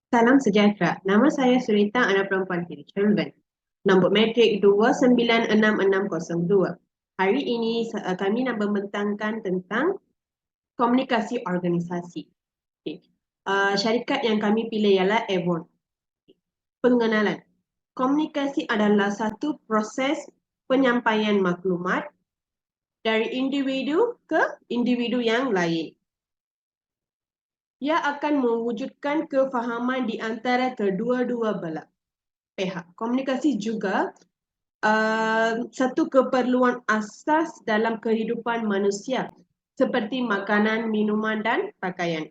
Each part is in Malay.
Salam sejahtera. Nama saya Surita, anak perempuan Kelvin. Nombor metrik 296602. Hari ini kami nak membentangkan tentang komunikasi organisasi. Okay. Syarikat yang kami pilih ialah Avon. Pengenalan. Komunikasi adalah satu proses penyampaian maklumat dari individu ke individu yang lain. Ia akan mewujudkan kefahaman di antara kedua-dua belah pihak. Komunikasi juga satu keperluan asas dalam kehidupan manusia seperti makanan, minuman dan pakaian.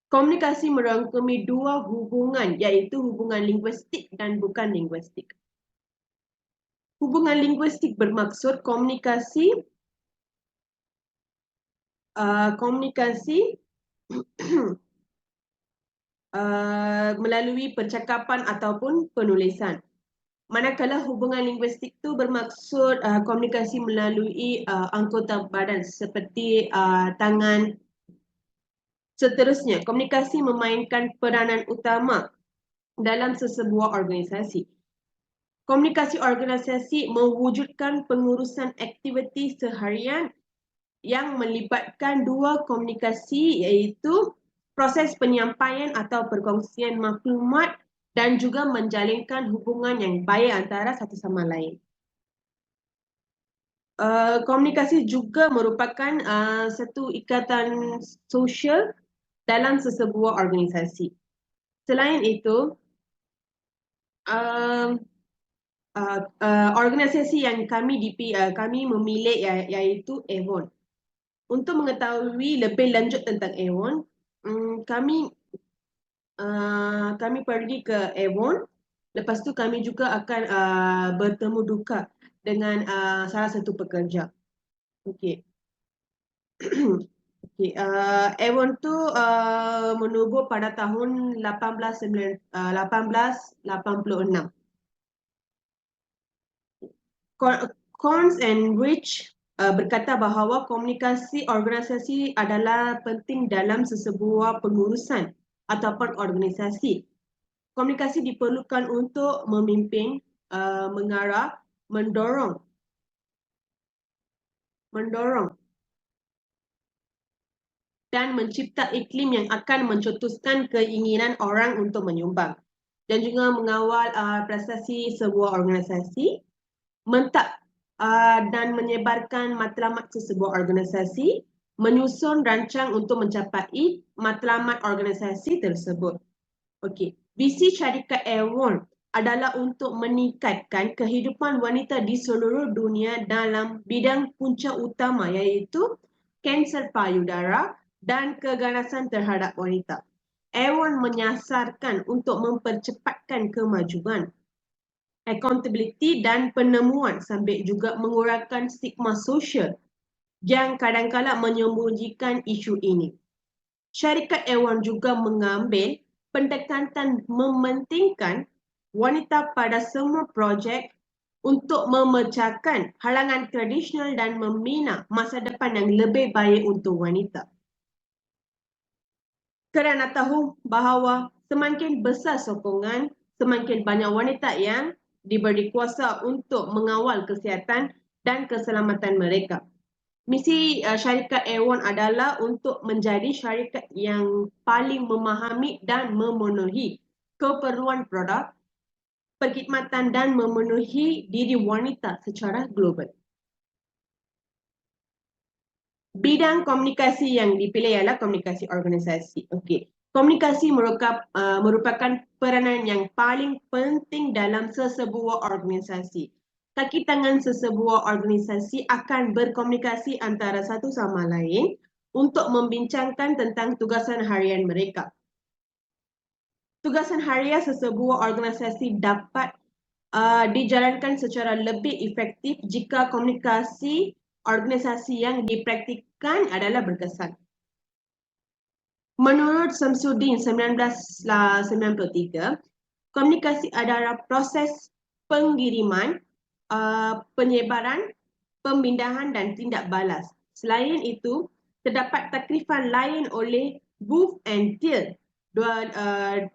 Komunikasi merangkumi dua hubungan, iaitu hubungan linguistik dan bukan linguistik. Hubungan linguistik bermaksud komunikasi melalui percakapan ataupun penulisan. Manakala hubungan linguistik itu bermaksud komunikasi melalui anggota badan seperti tangan. Seterusnya, komunikasi memainkan peranan utama dalam sesebuah organisasi. Komunikasi organisasi mewujudkan pengurusan aktiviti seharian yang melibatkan dua komunikasi, iaitu proses penyampaian atau perkongsian maklumat dan juga menjalinkan hubungan yang baik antara satu sama lain. Komunikasi juga merupakan satu ikatan sosial dalam sesebuah organisasi. Selain itu, organisasi yang kami memilih iaitu Avon. Untuk mengetahui lebih lanjut tentang Avon, kami pergi ke Avon. Lepas tu kami juga akan bertemu duka dengan salah satu pekerja. Okey. Okay. Avon tu menubuh pada tahun 1886. Corns and Rich berkata bahawa komunikasi organisasi adalah penting dalam sesebuah pengurusan ataupun organisasi. Komunikasi diperlukan untuk memimpin, mengarah, mendorong dan mencipta iklim yang akan mencetuskan keinginan orang untuk menyumbang dan juga mengawal prestasi sebuah organisasi, dan menyebarkan matlamat sesebuah organisasi, menyusun rancang untuk mencapai matlamat organisasi tersebut. Okey, visi syarikat Avon adalah untuk meningkatkan kehidupan wanita di seluruh dunia dalam bidang punca utama, iaitu kanser payudara dan keganasan terhadap wanita. Avon menyasarkan untuk mempercepatkan kemajuan, accountability dan penemuan sambil juga mengurangkan stigma sosial yang kadang-kadang menyembunyikan isu ini. Syarikat Avon juga mengambil pendekatan mementingkan wanita pada semua projek untuk memecahkan halangan tradisional dan membina masa depan yang lebih baik untuk wanita. Kerana tahu bahawa semakin besar sokongan, semakin banyak wanita yang diberi kuasa untuk mengawal kesihatan dan keselamatan mereka. Misi syarikat Avon adalah untuk menjadi syarikat yang paling memahami dan memenuhi keperluan produk, perkhidmatan dan memenuhi diri wanita secara global. Bidang komunikasi yang dipilih ialah komunikasi organisasi. Okey. Komunikasi merupakan peranan yang paling penting dalam sesebuah organisasi. Kaki tangan sesebuah organisasi akan berkomunikasi antara satu sama lain untuk membincangkan tentang tugasan harian mereka. Tugasan harian sesebuah organisasi dapat dijalankan secara lebih efektif jika komunikasi organisasi yang dipraktikkan adalah berkesan. Menurut Samsudin 1993, komunikasi adalah proses pengiriman, penyebaran, pemindahan dan tindak balas. Selain itu, terdapat takrifan lain oleh Booth and Thiel 2000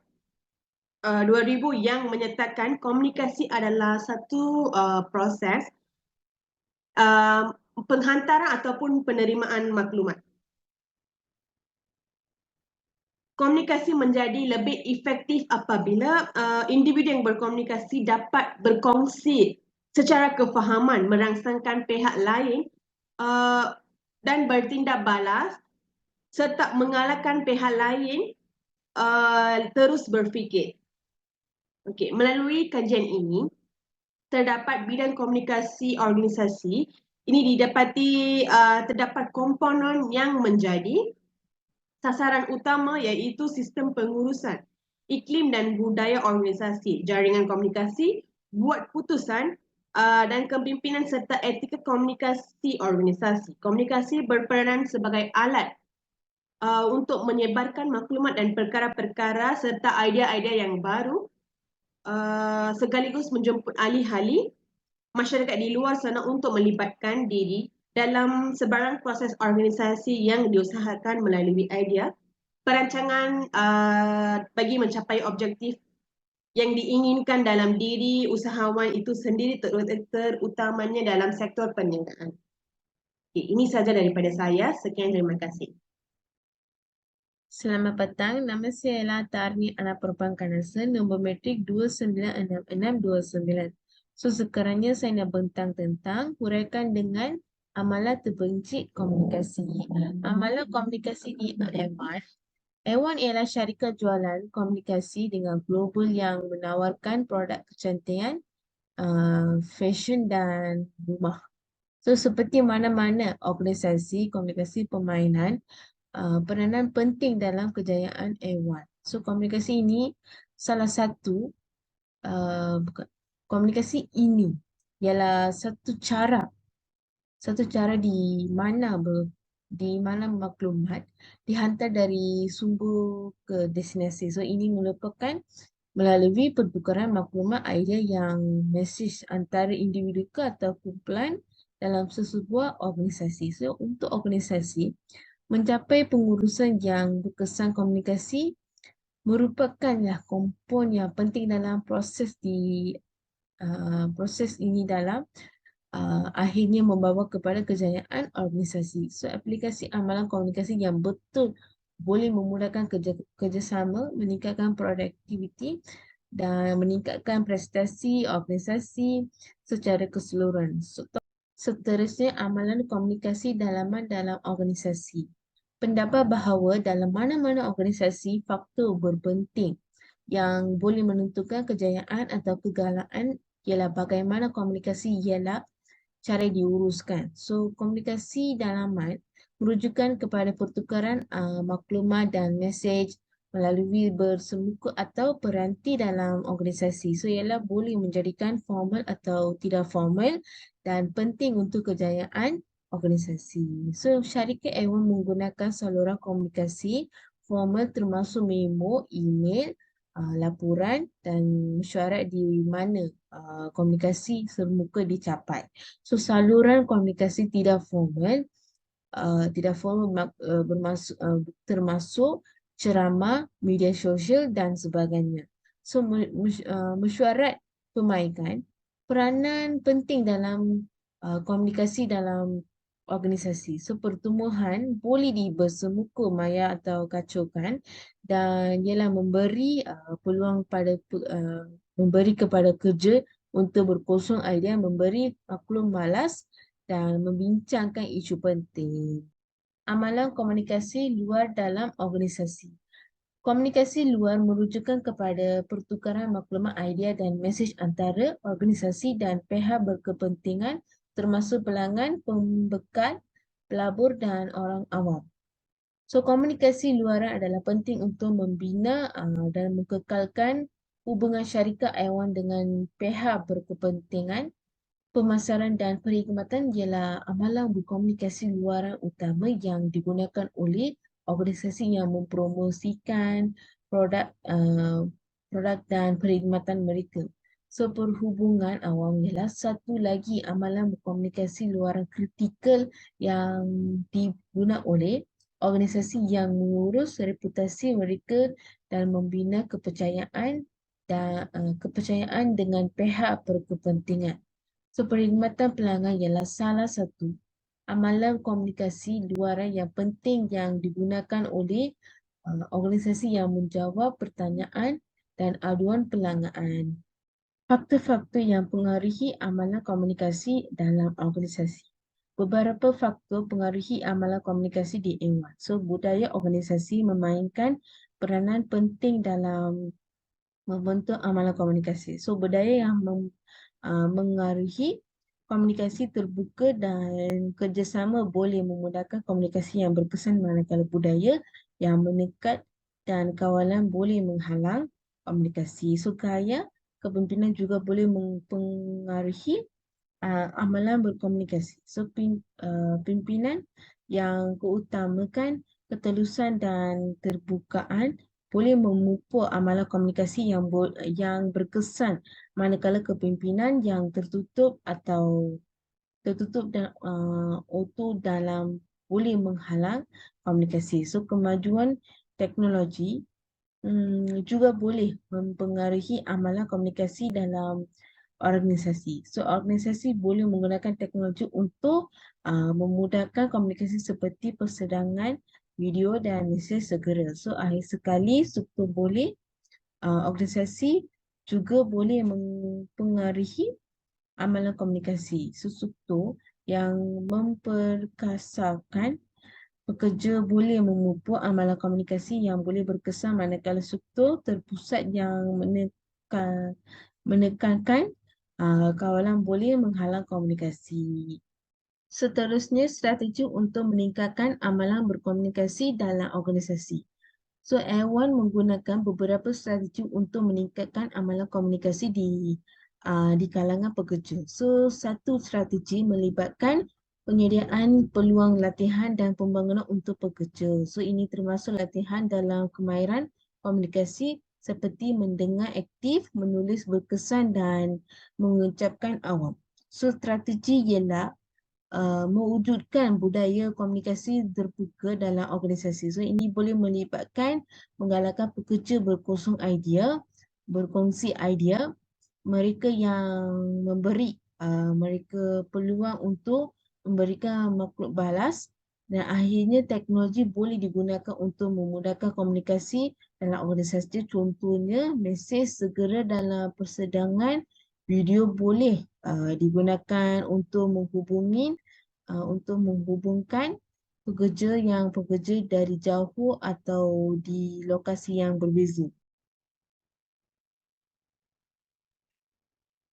yang menyatakan komunikasi adalah satu proses penghantaran ataupun penerimaan maklumat. Komunikasi menjadi lebih efektif apabila individu yang berkomunikasi dapat berkongsi secara kefahaman merangsangkan pihak lain dan bertindak balas serta mengalahkan pihak lain terus berfikir. Okey, melalui kajian ini terdapat bidang komunikasi organisasi. Ini didapati terdapat komponen yang menjadi sasaran utama iaitu sistem pengurusan, iklim dan budaya organisasi, jaringan komunikasi, buat putusan dan kepimpinan serta etika komunikasi organisasi. Komunikasi berperanan sebagai alat untuk menyebarkan maklumat dan perkara-perkara serta idea-idea yang baru sekaligus menjemput ahli-ahli masyarakat di luar sana untuk melibatkan diri dalam sebarang proses organisasi yang diusahakan melalui idea, perancangan bagi mencapai objektif yang diinginkan dalam diri usahawan itu sendiri terutamanya dalam sektor perniagaan. Okay, ini saja daripada saya. Sekian, terima kasih. Selamat petang, nama saya ialah Tarni Anak Perbankan nombor metrik 296629. So sekarangnya saya nak bentang tentang huraikan dengan amalan terbenci komunikasi. Amalan komunikasi di A1. A1 ialah syarikat jualan komunikasi dengan global yang menawarkan produk kecantikan, fashion dan rumah. So seperti mana-mana organisasi komunikasi permainan, peranan penting dalam kejayaan A1. So komunikasi ini salah satu komunikasi ini ialah satu cara di mana maklumat dihantar dari sumber ke destinasi. So ini merupakan melalui pertukaran maklumat idea yang mesej antara individu ke atau kumpulan dalam sesebuah organisasi. So untuk organisasi mencapai pengurusan yang berkesan komunikasi merupakanlah kompon yang penting dalam proses ini dalam akhirnya membawa kepada kejayaan organisasi. So aplikasi amalan komunikasi yang betul boleh memudahkan kerjasama, meningkatkan produktiviti dan meningkatkan prestasi organisasi secara keseluruhan. Seterusnya, amalan komunikasi dalaman dalam organisasi. Pendapat bahawa dalam mana-mana organisasi, faktor berpenting yang boleh menentukan kejayaan atau kegagalan ialah bagaimana komunikasi ialah cara diuruskan. So, komunikasi dalaman merujukan kepada pertukaran maklumat dan mesej melalui bersemuka atau peranti dalam organisasi. So, ialah boleh menjadikan formal atau tidak formal dan penting untuk kejayaan organisasi. So, syarikat A1 menggunakan saluran komunikasi formal termasuk memo, email, laporan dan mesyuarat di mana komunikasi semuka dicapai. So saluran komunikasi tidak formal termasuk ceramah, media sosial dan sebagainya. So mesyuarat permainan peranan penting dalam komunikasi dalam organisasi. So pertumbuhan boleh dibersemuka maya atau kacaukan dan ialah memberi peluang memberi kepada kerja untuk berkosong idea, memberi maklum malas dan membincangkan isu penting. Amalan komunikasi luar dalam organisasi. Komunikasi luar merujukan kepada pertukaran maklumat idea dan mesej antara organisasi dan pihak berkepentingan termasuk pelanggan, pembekal, pelabur dan orang awam. So komunikasi luaran adalah penting untuk membina dan mengekalkan hubungan syarikat A1 dengan pihak berkepentingan. Pemasaran dan perkhidmatan ialah amalan berkomunikasi luaran utama yang digunakan oleh organisasi yang mempromosikan produk dan perkhidmatan mereka. So perhubungan awam ialah satu lagi amalan berkomunikasi luaran kritikal yang digunakan oleh organisasi yang mengurus reputasi mereka dan membina kepercayaan dengan pihak berkepentingan. So, perkhidmatan pelanggan ialah salah satu amalan komunikasi luaran yang penting yang digunakan oleh organisasi yang menjawab pertanyaan dan aduan pelanggan. Faktor-faktor yang pengaruhi amalan komunikasi dalam organisasi. Beberapa faktor pengaruhi amalan komunikasi di A1. So, budaya organisasi memainkan peranan penting dalam membentuk amalan komunikasi. So, budaya yang mengaruhi komunikasi terbuka dan kerjasama boleh memudahkan komunikasi yang berkesan, manakala budaya yang menekat dan kawalan boleh menghalang komunikasi. So, gaya kepimpinan juga boleh mempengaruhi amalan berkomunikasi. So, pimpinan yang keutamakan ketelusan dan terbukaan boleh memupuk amalan komunikasi yang berkesan, manakala kepimpinan yang tertutup dan auto dalam boleh menghalang komunikasi. So, kemajuan teknologi juga boleh mempengaruhi amalan komunikasi dalam organisasi. So, organisasi boleh menggunakan teknologi untuk memudahkan komunikasi seperti persidangan video dan mesej segera. So, akhir sekali, organisasi juga boleh mempengaruhi amalan komunikasi. So, struktur yang memperkasarkan pekerja boleh memupuk amalan komunikasi yang boleh berkesan, manakala struktur terpusat yang menekankan kawalan boleh menghalang komunikasi. Seterusnya, strategi untuk meningkatkan amalan berkomunikasi dalam organisasi. So, A1 menggunakan beberapa strategi untuk meningkatkan amalan komunikasi di kalangan pekerja. So, satu strategi melibatkan penyediaan peluang latihan dan pembangunan untuk pekerja. So, ini termasuk latihan dalam kemahiran komunikasi seperti mendengar aktif, menulis berkesan dan mengucapkan awam. So, strategi ialah mewujudkan budaya komunikasi terbuka dalam organisasi. So, ini boleh melibatkan menggalakkan pekerja berkongsi idea, mereka yang memberi mereka peluang untuk memberikan makhluk balas, dan akhirnya teknologi boleh digunakan untuk memudahkan komunikasi dalam organisasi. Contohnya, mesej segera dalam persidangan, video boleh digunakan untuk menghubungkan pekerja yang bekerja dari jauh atau di lokasi yang berbeza.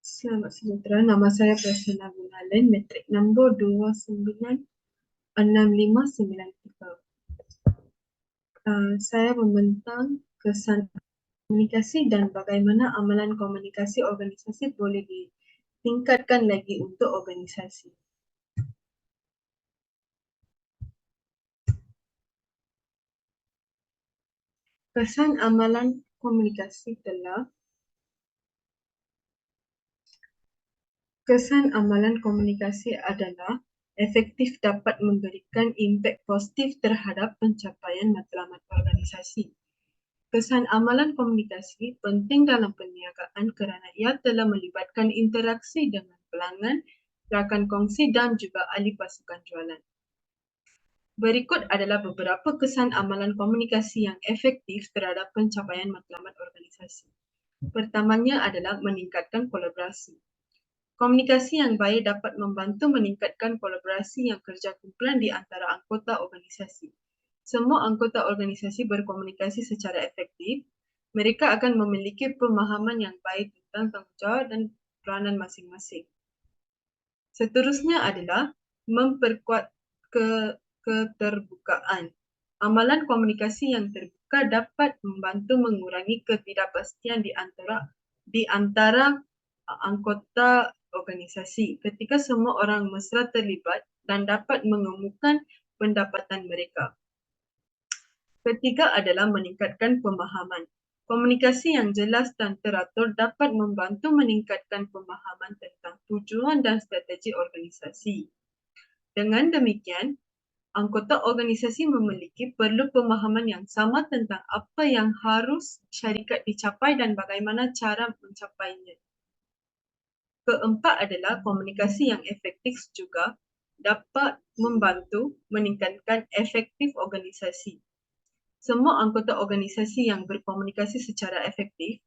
Selamat sejahtera, nama saya Prasanna Gunalan, metrik nombor 296593. Saya membentang kesan komunikasi dan bagaimana amalan komunikasi organisasi boleh ditingkatkan lagi untuk organisasi. Kesan amalan komunikasi adalah efektif dapat memberikan impak positif terhadap pencapaian matlamat organisasi. Kesan amalan komunikasi penting dalam perniagaan kerana ia telah melibatkan interaksi dengan pelanggan, rakan kongsi dan juga ahli pasukan jualan. Berikut adalah beberapa kesan amalan komunikasi yang efektif terhadap pencapaian matlamat organisasi. Pertamanya adalah meningkatkan kolaborasi. Komunikasi yang baik dapat membantu meningkatkan kolaborasi yang kerja kumpulan di antara anggota organisasi. Semua anggota organisasi berkomunikasi secara efektif, mereka akan memiliki pemahaman yang baik tentang tanggungjawab dan peranan masing-masing. Seterusnya adalah memperkuat keterbukaan. Amalan komunikasi yang terbuka dapat membantu mengurangi ketidakpastian di antara anggota organisasi ketika semua orang mesra terlibat dan dapat mengemukakan pendapatan mereka. Ketiga adalah meningkatkan pemahaman. Komunikasi yang jelas dan teratur dapat membantu meningkatkan pemahaman tentang tujuan dan strategi organisasi. Dengan demikian, Anggota organisasi memiliki perlu pemahaman yang sama tentang apa yang harus syarikat dicapai dan bagaimana cara mencapainya. Keempat adalah komunikasi yang efektif juga dapat membantu meningkatkan efektif organisasi. Semua anggota organisasi yang berkomunikasi secara efektif,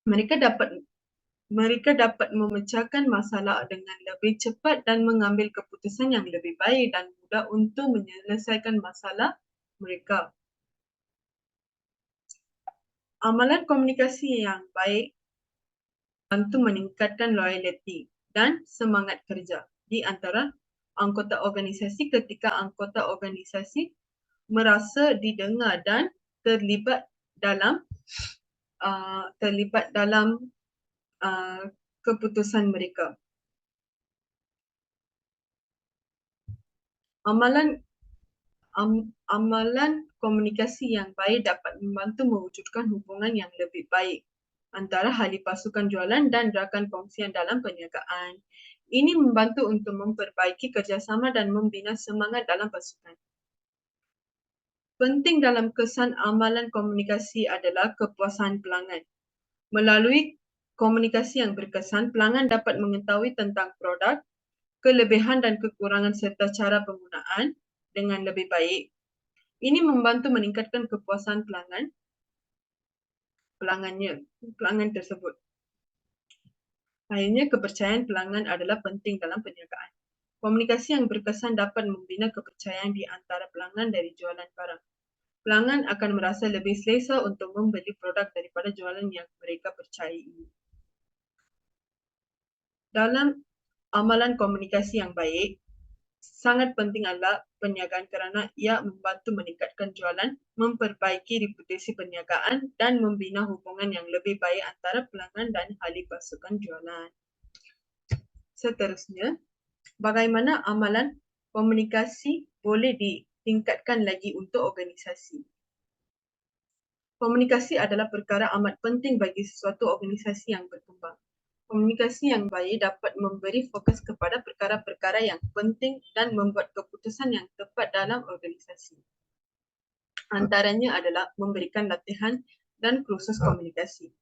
mereka dapat memecahkan masalah dengan lebih cepat dan mengambil keputusan yang lebih baik dan mudah untuk menyelesaikan masalah mereka. Amalan komunikasi yang baik bantu meningkatkan loyalty dan semangat kerja di antara anggota organisasi ketika anggota organisasi merasa didengar dan terlibat dalam keputusan mereka. Amalan komunikasi yang baik dapat membantu mewujudkan hubungan yang lebih baik antara ahli pasukan jualan dan rakan kongsian dalam perniagaan. Ini membantu untuk memperbaiki kerjasama dan membina semangat dalam pasukan. Penting dalam kesan amalan komunikasi adalah kepuasan pelanggan. Melalui komunikasi yang berkesan, pelanggan dapat mengetahui tentang produk, kelebihan dan kekurangan serta cara penggunaan dengan lebih baik. Ini membantu meningkatkan kepuasan pelanggan tersebut. Akhirnya, kepercayaan pelanggan adalah penting dalam perniagaan. Komunikasi yang berkesan dapat membina kepercayaan di antara pelanggan dari jualan barang. Pelanggan akan merasa lebih selesa untuk membeli produk daripada jualan yang mereka percayai. Dalam amalan komunikasi yang baik, sangat penting adalah perniagaan kerana ia membantu meningkatkan jualan, memperbaiki reputasi perniagaan dan membina hubungan yang lebih baik antara pelanggan dan ahli pasukan jualan. Seterusnya, bagaimana amalan komunikasi boleh ditingkatkan lagi untuk organisasi? Komunikasi adalah perkara amat penting bagi sesuatu organisasi yang berkembang. Komunikasi yang baik dapat memberi fokus kepada perkara-perkara yang penting dan membuat keputusan yang tepat dalam organisasi. Antaranya adalah memberikan latihan dan kursus komunikasi.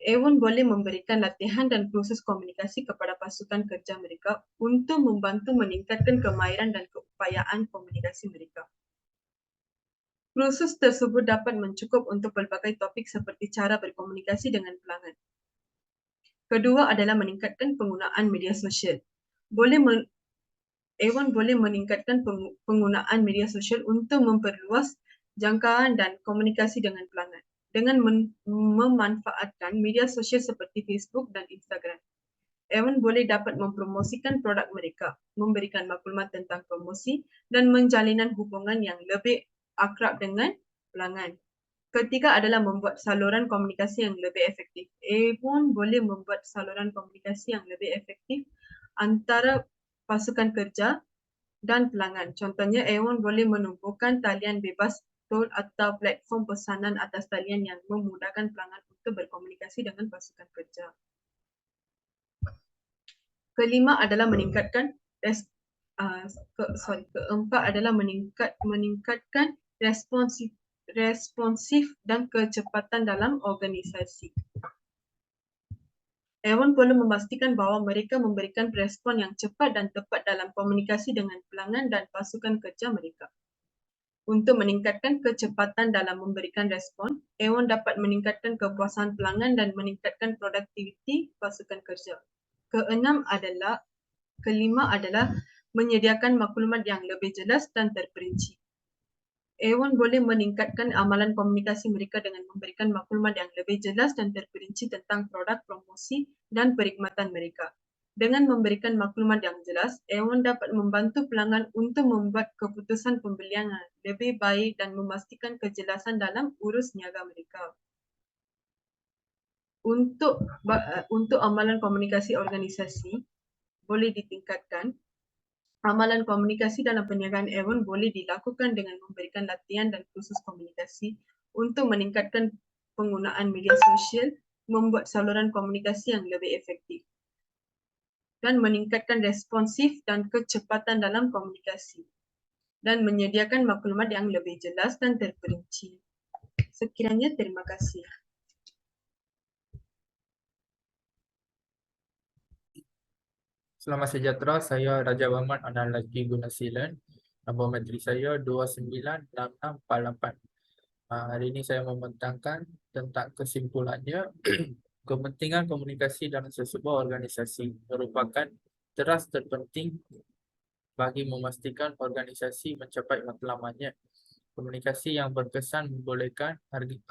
Ewon boleh memberikan latihan dan kursus komunikasi kepada pasukan kerja mereka untuk membantu meningkatkan kemahiran dan keupayaan komunikasi mereka. Kursus tersebut dapat mencukup untuk pelbagai topik seperti cara berkomunikasi dengan pelanggan. Kedua adalah meningkatkan penggunaan media sosial. Ewon boleh meningkatkan penggunaan media sosial untuk memperluas jangkauan dan komunikasi dengan pelanggan dengan memanfaatkan media sosial seperti Facebook dan Instagram. Ewon boleh dapat mempromosikan produk mereka, memberikan maklumat tentang promosi dan menjalinan hubungan yang lebih akrab dengan pelanggan. Ketiga adalah membuat saluran komunikasi yang lebih efektif. Ewon boleh membuat saluran komunikasi yang lebih efektif antara pasukan kerja dan pelanggan. Contohnya, Ewon boleh menumbuhkan talian bebas tol atau platform pesanan atas talian yang memudahkan pelanggan untuk berkomunikasi dengan pasukan kerja. Keempat adalah meningkatkan responsif dan kecepatan dalam organisasi. Ewon perlu memastikan bahawa mereka memberikan respon yang cepat dan tepat dalam komunikasi dengan pelanggan dan pasukan kerja mereka. Untuk meningkatkan kecepatan dalam memberikan respon, Ewon dapat meningkatkan kepuasan pelanggan dan meningkatkan produktiviti pasukan kerja. Kelima adalah menyediakan maklumat yang lebih jelas dan terperinci. Ewon boleh meningkatkan amalan komunikasi mereka dengan memberikan maklumat yang lebih jelas dan terperinci tentang produk, promosi dan perkhidmatan mereka. Dengan memberikan maklumat yang jelas, Ewon dapat membantu pelanggan untuk membuat keputusan pembelian yang lebih baik dan memastikan kejelasan dalam urus niaga mereka. Untuk amalan komunikasi organisasi boleh ditingkatkan. Amalan komunikasi dalam perniagaan Ewon boleh dilakukan dengan memberikan latihan dan kursus komunikasi untuk meningkatkan penggunaan media sosial, membuat saluran komunikasi yang lebih efektif. dan meningkatkan responsif dan kecepatan dalam komunikasi dan menyediakan maklumat yang lebih jelas dan terperinci. Sekiranya, terima kasih. Selamat sejahtera, saya Raja Bahman Anand Laki Gunasilan. Nombor matrik saya 296648. Hari ini saya membentangkan tentang kesimpulannya. Kepentingan komunikasi dalam sesebuah organisasi merupakan teras terpenting bagi memastikan organisasi mencapai matlamatnya. Komunikasi yang berkesan membolehkan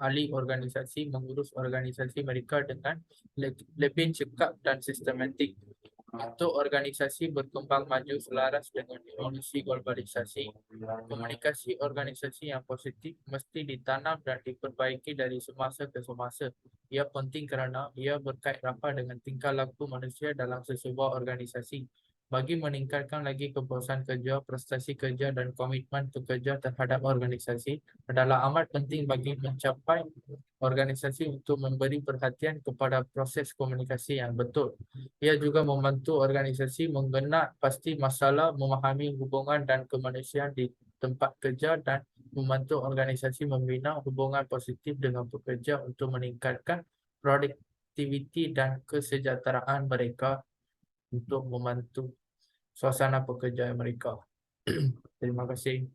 ahli organisasi mengurus organisasi mereka dengan lebih cekap dan sistematik. Untuk organisasi berkembang maju selaras dengan evolusi globalisasi, komunikasi organisasi yang positif mesti ditanam dan diperbaiki dari semasa ke semasa. Ia penting kerana ia berkait rapat dengan tingkah laku manusia dalam sesebuah organisasi. Bagi meningkatkan lagi kepuasan kerja, prestasi kerja dan komitmen pekerja terhadap organisasi adalah amat penting bagi mencapai organisasi untuk memberi perhatian kepada proses komunikasi yang betul. Ia juga membantu organisasi mengenal pasti masalah, memahami hubungan dan kemanusiaan di tempat kerja dan membantu organisasi membina hubungan positif dengan pekerja untuk meningkatkan produktiviti dan kesejahteraan mereka untuk membantu suasana pekerjaan mereka. Terima kasih.